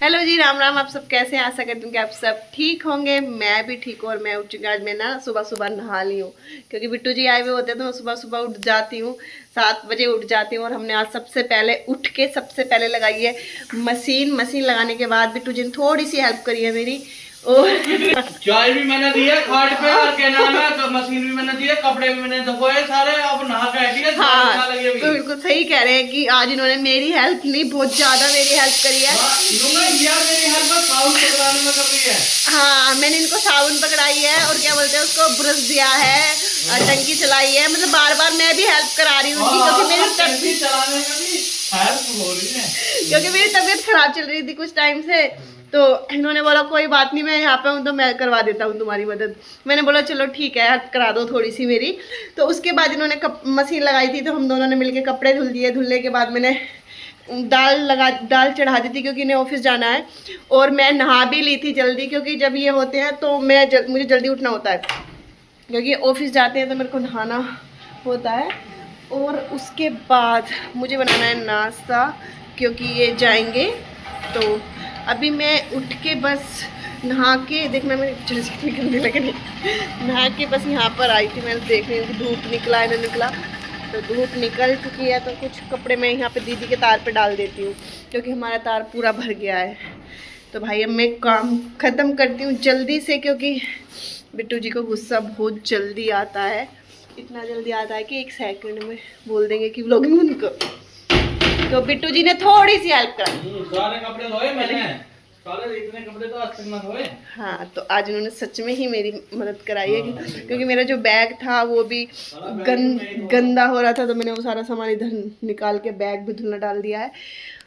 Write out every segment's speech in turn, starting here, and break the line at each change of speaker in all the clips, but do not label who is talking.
Hello जी, राम राम। आप सब कैसे हैं? आशा करती हूँ कि आप सब ठीक होंगे। मैं भी ठीक हूँ। और मैं उठ चुकी हूँ। आज मैं ना सुबह सुबह नहा ली हूँ क्योंकि बिट्टू जी आए हुए होते हैं तो मैं सुबह सुबह उठ जाती हूँ। 7 बजे उठ जाती हूँ और हमने आज सबसे पहले उठ के सबसे पहले लगाई है मशीन लगाने के बाद बिट्टू जी ने थोड़ी सी हेल्प करी है मेरी। और
चाय भी मैंने दी है खाट पे और क्या नाम है तो मशीन भी मैंने दी है, कपड़े भी मैंने धोए सारे। अब नहा के आई है।
हाँ, तो बिल्कुल सही कह रहे हैं कि आज इन्होंने मेरी हेल्प नहीं, बहुत ज्यादा मेरी हेल्प करी है।
मेरी हेल्प साबुन पकड़ाने में कर रही है।
हाँ, मैंने इनको साबुन पकड़ाई है और क्या बोलते हैं उसको ब्रश दिया है और टंकी चलाई है। मतलब बार बार मैं भी हेल्प करा रही हूँ क्योंकि मेरी
टंकी चलाने में भी हेल्प हो रही है
क्योंकि मेरी तबीयत खराब चल रही थी कुछ टाइम से। तो इन्होंने बोला कोई बात नहीं, मैं यहाँ पे हूँ तो मैं करवा देता हूँ तुम्हारी मदद। मैंने बोला चलो ठीक है, हेल्प करा दो थोड़ी सी मेरी। तो उसके बाद इन्होंने मशीन लगाई थी तो हम दोनों ने मिलके कपड़े धुल दिए। धुलने के बाद मैंने दाल चढ़ा दी थी क्योंकि इन्हें ऑफिस जाना है। और मैं नहा भी ली थी जल्दी क्योंकि जब ये होते हैं तो मुझे जल्दी उठना होता है क्योंकि ऑफिस जाते हैं तो मेरे को नहाना होता है। और उसके बाद मुझे बनाना है नाश्ता क्योंकि ये जाएंगे। तो अभी मैं उठ के बस नहा के, देखना मेरे ड्रेस कितनी गंदी लग रही है। नहा के बस यहाँ पर आई थी, मैं देख रही हूँ कि धूप निकला है ना निकला। तो धूप निकल चुकी है तो कुछ कपड़े मैं यहाँ पे दीदी के तार पे डाल देती हूँ क्योंकि हमारा तार पूरा भर गया है। तो भाई अब मैं काम ख़त्म करती हूँ जल्दी से क्योंकि बिट्टू जी को गुस्सा बहुत जल्दी आता है। इतना जल्दी आता है कि 1 सेकंड में बोल देंगे कि व्लॉगिंग उनको। तो बिट्टू जी ने थोड़ी सी हेल्प करा।
सारे कपड़े धोए मैंने, सारे इतने कपड़े तो आज तक ना धोए।
हाँ, तो आज उन्होंने सच में ही मेरी मदद कराई है क्योंकि मेरा जो बैग था वो भी गंदा हो रहा था। तो मैंने वो सारा सामान इधर निकाल के बैग भी धुलना डाल दिया है।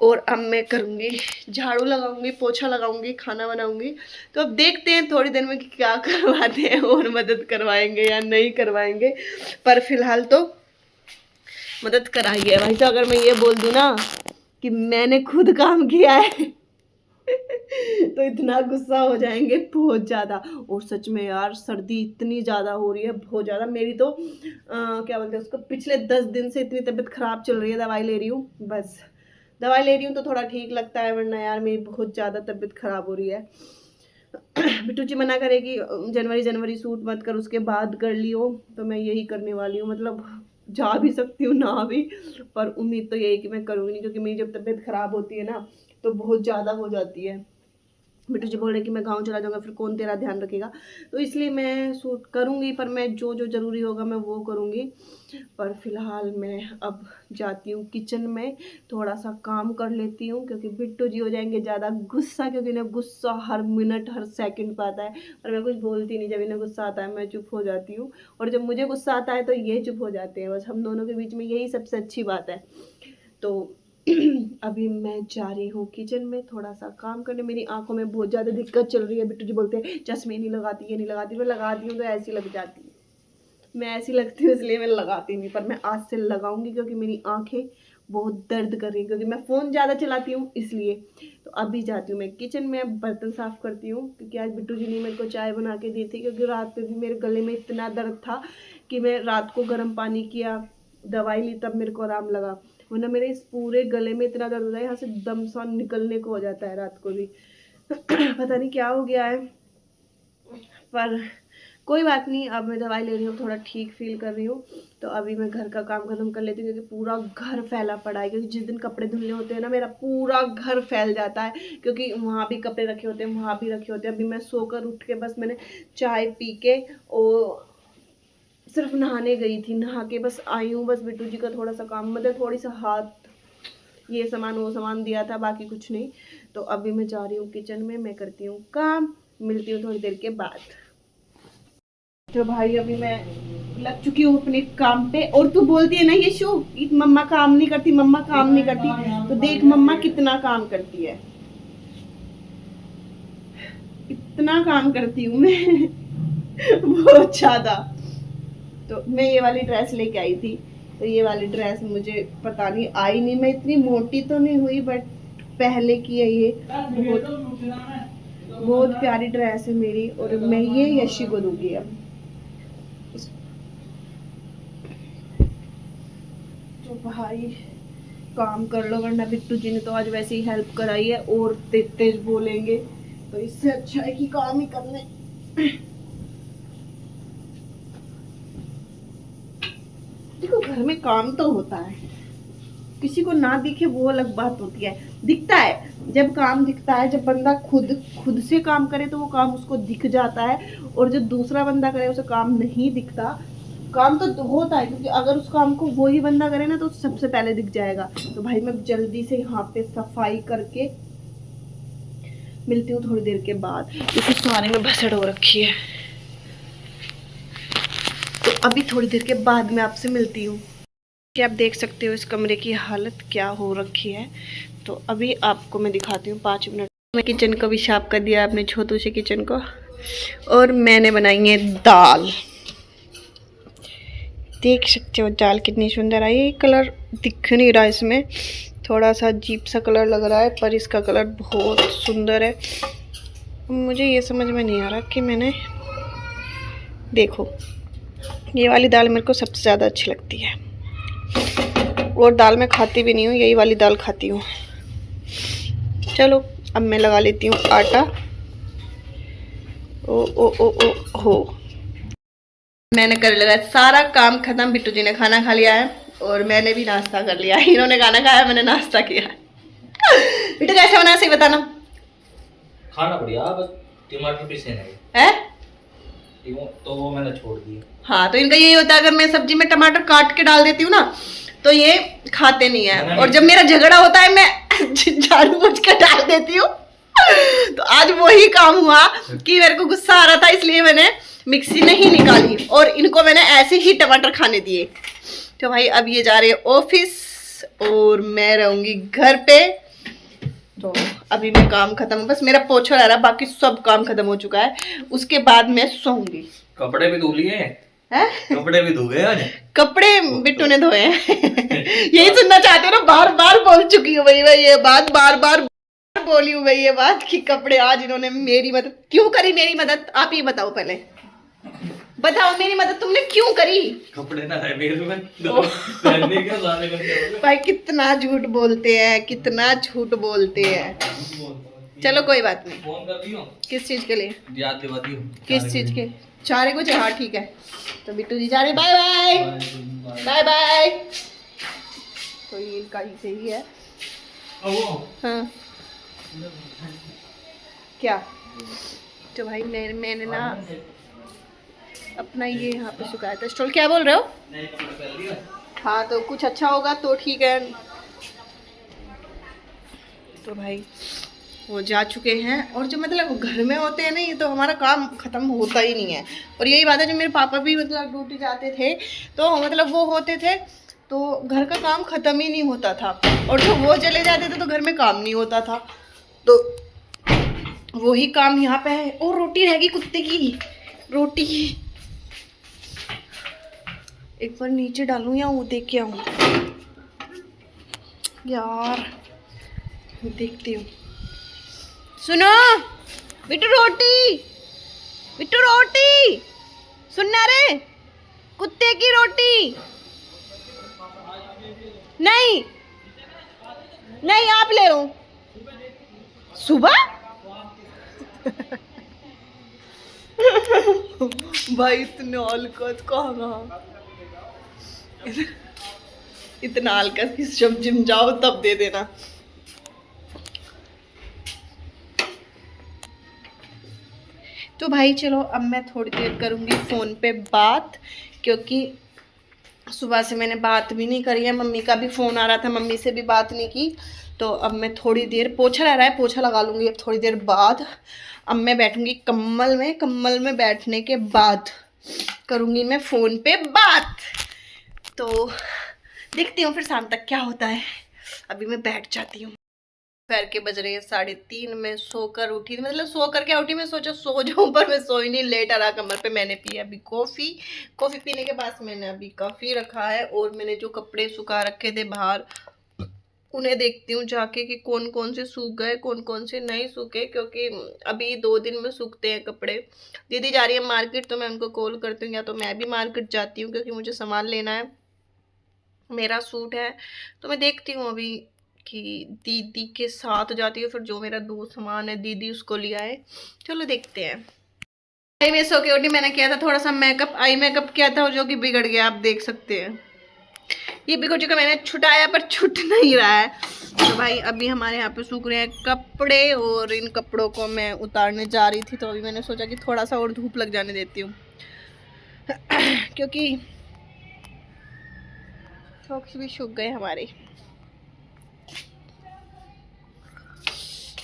और अब मैं करूँगी, झाड़ू लगाऊंगी, पोछा लगाऊंगी, खाना बनाऊंगी। तो अब देखते हैं थोड़ी देर में क्या करवाते हैं, और मदद करवाएंगे या नहीं करवाएंगे। पर फिलहाल तो मदद कराइए भाई। तो अगर मैं ये बोल दूँ ना कि मैंने खुद काम किया है तो इतना गुस्सा हो जाएंगे बहुत ज़्यादा। और सच में यार सर्दी इतनी ज़्यादा हो रही है, बहुत ज़्यादा। मेरी तो क्या बोलते हैं उसको, पिछले 10 दिन से इतनी तबीयत ख़राब चल रही है। दवाई ले रही हूँ, बस दवाई ले रही हूँ तो थोड़ा ठीक लगता है, वरना यार मेरी बहुत ज़्यादा तबीयत ख़राब हो रही है। बिट्टू जी मना करेगी जनवरी सूट मत कर, उसके बाद कर लियो। तो मैं यही करने वाली हूँ। मतलब जा भी सकती हूँ ना भी, पर उम्मीद तो यही कि मैं करूँगी नहीं क्योंकि मेरी जब तबीयत ख़राब होती है ना तो बहुत ज़्यादा हो जाती है। बिट्टू जी बोल रहे कि मैं गांव चला जाऊंगा फिर कौन तेरा ध्यान रखेगा। तो इसलिए मैं सूट करूंगी, पर मैं जो जो ज़रूरी होगा मैं वो करूंगी। पर फिलहाल मैं अब जाती हूँ किचन में, थोड़ा सा काम कर लेती हूँ क्योंकि बिट्टू जी हो जाएंगे ज़्यादा गुस्सा क्योंकि इन्हें गुस्सा हर मिनट हर सेकंड पर आता है। और मैं कुछ बोलती नहीं, जब इन्हें गुस्सा आता है मैं चुप हो जाती हूँ और जब मुझे गुस्सा आता है तो ये चुप हो जाते हैं। बस हम दोनों के बीच में यही सबसे अच्छी बात है। तो अभी मैं जा रही हूँ किचन में थोड़ा सा काम करने। मेरी आंखों में बहुत ज़्यादा दिक्कत चल रही है। बिट्टू जी बोलते हैं चश्मे नहीं लगाती, ये नहीं लगाती। मैं लगाती हूँ तो ऐसी लग जाती है, मैं ऐसी लगती हूँ इसलिए मैं लगाती नहीं। पर मैं आज से लगाऊंगी क्योंकि मेरी आंखें बहुत दर्द कर रही हैं क्योंकि मैं फ़ोन ज़्यादा चलाती हूँ इसलिए। तो अभी जाती हूँ मैं किचन में, बर्तन साफ़ करती हूँ क्योंकि आज बिट्टू जी ने मेरे को चाय बना के दी थी क्योंकि रात में भी मेरे गले में इतना दर्द था कि मैं रात को गर्म पानी किया, दवाई ली, तब मेरे को आराम लगा। वरना मेरे इस पूरे गले में इतना दर्द होता है, यहाँ से दम सा निकलने को हो जाता है रात को भी। पता नहीं क्या हो गया है, पर कोई बात नहीं। अब मैं दवाई ले रही हूँ, थोड़ा ठीक फील कर रही हूँ। तो अभी मैं घर का काम खत्म कर लेती हूँ क्योंकि पूरा घर फैला पड़ा है। क्योंकि जिस दिन कपड़े धुलने होते हैं ना मेरा पूरा घर फैल जाता है क्योंकि वहाँ भी कपड़े रखे होते हैं, वहाँ भी रखे होते हैं। अभी मैं सोकर उठ के बस मैंने चाय पी के और सिर्फ नहाने गई थी, नहा के बस आई हूँ। बस बिट्टू जी का थोड़ा सा काम, मतलब थोड़ी सा हाथ ये सामान वो सामान दिया था, बाकी कुछ नहीं। तो अभी मैं जा रही हूँ किचन में, मैं करती हूँ काम, मिलती हूँ थोड़ी देर के बाद। तो भाई अभी मैं लग चुकी हूँ अपने काम पे। और तू बोलती है ना यशु मम्मा काम नहीं करती, मम्मा काम नहीं करती, तो देख मम्मा कितना काम करती है, इतना काम करती हूँ मैं बहुत ज़्यादा। तो मैं ये वाली ड्रेस लेके आई थी, तो ये वाली ड्रेस मुझे पता नहीं आई नहीं, मैं इतनी मोटी तो नहीं हुई बट पहले की है ये। बहुत प्यारी ड्रेस है मेरी और मैं ये यशी को दूंगी अब। तो भाई काम कर लो, वरना बिट्टू जी ने तो आज वैसे ही हेल्प कराई है और तेज तेज बोलेंगे, तो इससे अच्छा है कि काम ही करने। देखो घर में काम तो होता है, किसी को ना दिखे वो अलग बात होती है, दिखता है जब काम दिखता है, जब बंदा खुद खुद से काम करे तो वो काम उसको दिख जाता है, और जब दूसरा बंदा करे उसे काम नहीं दिखता। काम तो होता है, क्योंकि अगर उस काम को वो ही बंदा करे ना तो सबसे पहले दिख जाएगा। तो भाई मैं जल्दी से यहाँ पे सफाई करके मिलती हूँ थोड़ी देर के बाद, क्योंकि सारे में भसड़ हो रखी है। तो अभी थोड़ी देर के बाद मैं आपसे मिलती हूँ। कि आप देख सकते हो इस कमरे की हालत क्या हो रखी है। तो अभी आपको मैं दिखाती हूँ 5 मिनट। मैं किचन को भी साफ कर दिया अपने छोटू से किचन को, और मैंने बनाई है दाल। देख सकते हो दाल कितनी सुंदर आई है। कलर दिख नहीं रहा इसमें, थोड़ा सा अजीब सा कलर लग रहा है, पर इसका कलर बहुत सुंदर है। मुझे ये समझ में नहीं आ रहा कि मैंने, देखो ये वाली दाल मेरे को सबसे ज़्यादा अच्छी लगती है, और दाल मैं खाती भी नहीं हूँ, यही वाली दाल खाती हूँ। चलो अब मैं लगा लेती हूँ आटा। ओ ओ ओ ओ हो, मैंने कर लगा सारा काम खत्म। बिट्टू जी ने खाना खा लिया है और मैंने भी नाश्ता कर लिया है। इन्होंने खाना खाया, मैंने नाश्ता किया। बिट्टू कैसे बना सही बताना।
खाना बढ़िया, बस टमाटर पीसे नहीं
है
तो वो मैंने छोड़ दिया।
हाँ, तो इनका यही होता है, अगर मैं सब्जी में टमाटर काट के डाल देती हूँ ना तो ये खाते नहीं है, और जब मेरा झगड़ा होता है मैं जानबूझ के डाल देती हूँ। तो आज वही काम हुआ कि मेरे को गुस्सा आ रहा था, इसलिए मैंने मिक्सी नहीं निकाली और इनको मैंने ऐसे ही टमाटर खाने दिए। तो भाई अब ये जा रहे हैं ऑफिस और मैं रहूंगी घर पे। तो अभी मैं काम खत्म, बस मेरा पोछा रह रहा, बाकी सब काम खत्म हो चुका है। उसके बाद मैं सोऊंगी।
कपड़े भी धो लिए हैं? कपड़े भी धो गए आज? कपड़े
बिट्टू ने धोए हैं। यही सुनना चाहते हो ना, बार बार बोल चुकी हूँ भाई, मैं ये बात बार बार बोली हूँ भाई, ये बात कि कपड़े आज इन्होंने मेरी मदद क्यों करी। मेरी मदद आप ही बताओ, पहले बताओ मेरी मदद तुमने क्यों करी।
कपड़े ना है मेरे में पहनने के सारे करते
भाई कितना झूठ बोलते हैं, कितना झूठ बोलते हैं। चलो कोई बात नहीं।
फोन कर दियो
किस चीज के लिए?
याद दिला दियो।
किस चीज के? 4 बजे? हाँ ठीक है। तो बिट्टू जी जा रहे, बाय बाय बाय बाय। तो ये इनका ही सही है। हाँ क्या? तो भाई मैंने ना अपना ये यहाँ पे सुखाया था स्टॉल। क्या बोल रहे हो? हाँ तो कुछ अच्छा होगा तो ठीक है। तो भाई वो जा चुके हैं, और जो मतलब घर में होते हैं ना, ये तो हमारा काम ख़त्म होता ही नहीं है। और यही बात है, जो मेरे पापा भी मतलब ड्यूटी जाते थे तो मतलब वो होते थे तो घर का काम ख़त्म ही नहीं होता था, और जब वो चले जाते थे तो घर में काम नहीं होता था। तो वही काम यहाँ पे है। और रोटी रहेगी कुत्ते की रोटी, एक बार नीचे डालूं या वो देख के आऊँ यार, देखती हूँ। सुनो बिट्टू रोटी, बिट्टू रोटी सुनना रे, कुत्ते की रोटी। नहीं नहीं आप ले लो सुबह। भाई इतने हलकत कहाँ, इतना हलकत कि जब जिम जाओ तब दे देना। तो भाई चलो अब मैं थोड़ी देर करूँगी फ़ोन पे बात, क्योंकि सुबह से मैंने बात भी नहीं करी है। मम्मी का भी फ़ोन आ रहा था, मम्मी से भी बात नहीं की। तो अब मैं थोड़ी देर, पोछा रह रहा है, पोछा लगा लूँगी अब थोड़ी देर बाद। अब मैं बैठूँगी कम्बल में, कम्बल में बैठने के बाद करूँगी मैं फ़ोन पे बात। तो देखती हूँ फिर शाम तक क्या होता है। अभी मैं बैठ जाती हूँ। दोपहर के बज रहे हैं 3:30। मैं सोकर उठी, मतलब सोकर क्या उठी, मैं सोचा सो जाऊं, पर मैं सोई नहीं, लेट आ रहा कमर पे। मैंने पिया अभी कॉफ़ी, कॉफ़ी पीने के बाद मैंने अभी कॉफ़ी रखा है, और मैंने जो कपड़े सुखा रखे थे बाहर उन्हें देखती हूँ जाके कि कौन कौन से सूख गए, कौन कौन से नहीं सूखे, क्योंकि अभी 2 दिन में सूखते हैं कपड़े। दीदी जा रही है मार्केट, तो मैं उनको कॉल करती हूँ, या तो मैं भी मार्केट जाती हूँ क्योंकि मुझे सामान लेना है। मेरा सूट है, तो मैं देखती हूँ अभी कि दीदी के साथ जाती हूँ, फिर जो मेरा दो सामान है दीदी उसको ले आए। चलो देखते हैं। आई मैं सो के उठी, मैंने किया था थोड़ा सा मेकअप, आई मेकअप किया था जो कि बिगड़ गया, आप देख सकते हैं ये बिगड़ चुका। मैंने छुटाया पर छुट नहीं रहा है। तो भाई अभी हमारे यहाँ पे सूख रहे हैं कपड़े, और इन कपड़ों को मैं उतारने जा रही थी, तो अभी मैंने सोचा कि थोड़ा सा और धूप लग जाने देती हूँ क्योंकि सॉक्स भी सूख गए हमारे।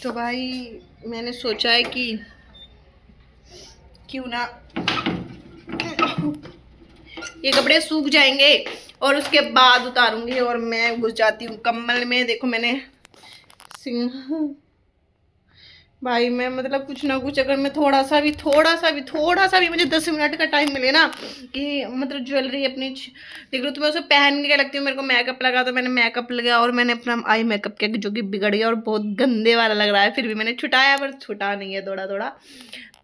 तो भाई मैंने सोचा है कि क्यों ना ये कपड़े सूख जाएंगे और उसके बाद उतारूंगी, और मैं घुस जाती हूँ कम्बल में। देखो मैंने भाई मैं मतलब कुछ ना कुछ, अगर मैं थोड़ा सा भी मुझे 10 मिनट का टाइम मिले ना कि मतलब ज्वेलरी अपनी देख लो, तो मैं उसे पहन के लगती हूँ। मेरे को मेकअप लगा तो मैंने मेकअप लगाया, और मैंने अपना आई मेकअप किया जो कि बिगड़ गया और बहुत गंदे वाला लग रहा है। फिर भी मैंने छुटाया, पर छुटा नहीं है थोड़ा थोड़ा,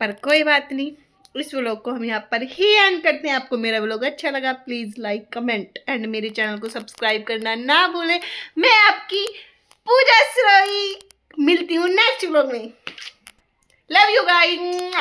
पर कोई बात नहीं। इस व्लॉग को हम यहाँ पर ही एंड करते हैं। आपको मेरा व्लॉग अच्छा लगा प्लीज लाइक कमेंट एंड मेरे चैनल को सब्सक्राइब करना ना भूलें। मैं आपकी पूजा सरोई, मिलती हूँ नेक्स्ट व्लॉग में। Love you guys.